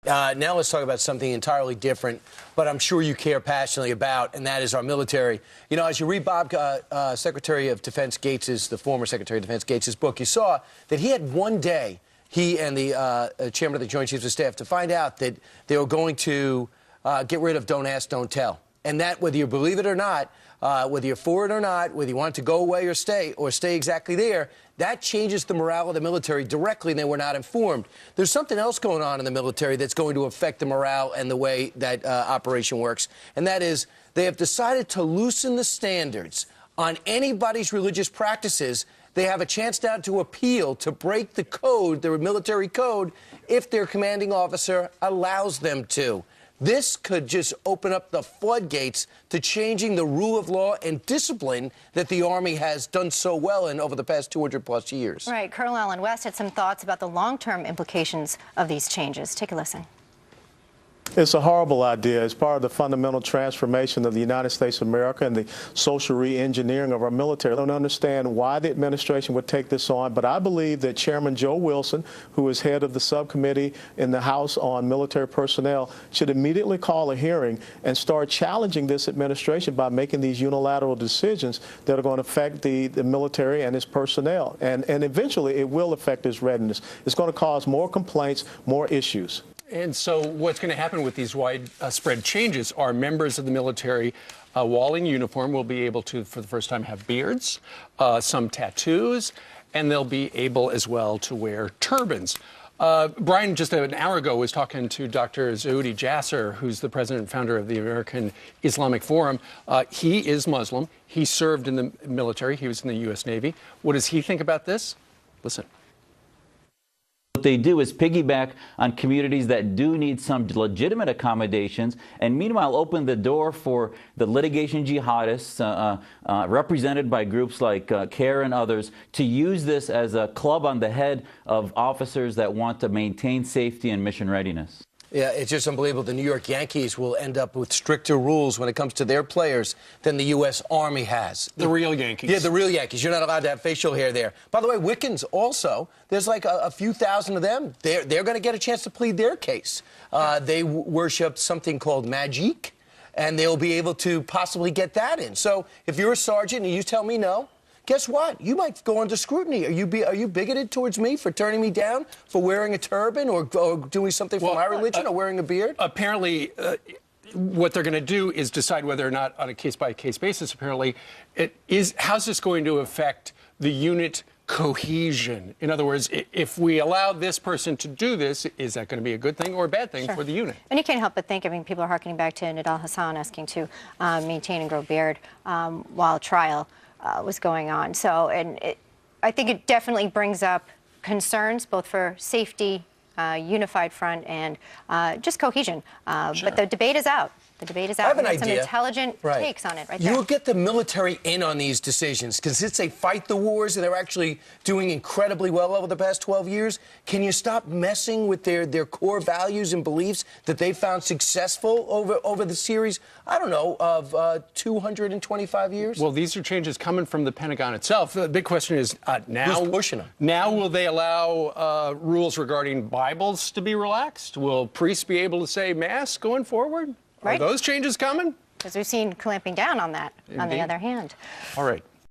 Now let's talk about something entirely different, but I'm sure you care passionately about, and that is our military. You know, as you read Bob, Secretary of Defense Gates's, the former Secretary of Defense Gates's book, you saw that he had one day, he and the chairman of the Joint Chiefs of Staff, to find out that they were going to get rid of don't ask, don't tell. And that, whether you believe it or not, whether you're for it or not, whether you want it to go away or stay exactly there, that changes the morale of the military directly, and they were not informed. There's something else going on in the military that's going to affect the morale and the way that operation works, and that is they have decided to loosen the standards on anybody's religious practices. They have a chance now to appeal, to break the code, the military code, if their commanding officer allows them to. This could just open up the floodgates to changing the rule of law and discipline that the Army has done so well in over the past 200-plus years. Right. Colonel Alan West had some thoughts about the long-term implications of these changes. Take a listen. It's a horrible idea. It's part of the fundamental transformation of the United States of America and the social re-engineering of our military. I don't understand why the administration would take this on, but I believe that Chairman Joe Wilson, who is head of the subcommittee in the House on military personnel, should immediately call a hearing and start challenging this administration by making these unilateral decisions that are going to affect the military and its personnel. And eventually it will affect its readiness. It's going to cause more complaints, more issues. And so what's going to happen with these widespread changes are members of the military while in uniform will be able to, for the first time, have beards, some tattoos, and they'll be able as well to wear turbans. Brian, just an hour ago, was talking to Dr. Zaudi Jasser, who's the president and founder of the American Islamic Forum. He is Muslim. He served in the military. He was in the U.S. Navy. What does he think about this? Listen. What they do is piggyback on communities that do need some legitimate accommodations, and meanwhile open the door for the litigation jihadists represented by groups like CARE and others to use this as a club on the head of officers that want to maintain safety and mission readiness. Yeah, it's just unbelievable. The New York Yankees will end up with stricter rules when it comes to their players than the U.S. Army has. The real Yankees. Yeah, the real Yankees. You're not allowed to have facial hair there. By the way, Wiccans also, there's like a few thousand of them. They're going to get a chance to plead their case. They worship something called magic, and they'll be able to possibly get that in. So if you're a sergeant and you tell me no, guess what? You might go under scrutiny. Are you bigoted towards me for turning me down for wearing a turban or doing something for my religion or wearing a beard? Apparently, what they're going to do is decide whether or not, on a case-by-case basis, apparently, how's this going to affect the unit cohesion? In other words, if we allow this person to do this, is that going to be a good thing or a bad thing for the unit? And you can't help but think, I mean, people are harkening back to Nidal Hassan asking to maintain and grow beard while trial was going on. So, I think it definitely brings up concerns both for safety, unified front, and just cohesion. But the debate is out. The debate is out. I have an idea. Some intelligent takes on it right there. You will get the military in on these decisions because since they fight the wars and they're actually doing incredibly well over the past 12 years, can you stop messing with their core values and beliefs that they found successful over the series, I don't know, of 225 years? Well, these are changes coming from the Pentagon itself. The big question is now, who's pushing them? Now will they allow rules regarding Bibles to be relaxed? Will priests be able to say Mass going forward? Right. Are those changes coming? Because we've seen clamping down on that, on the other hand. All right.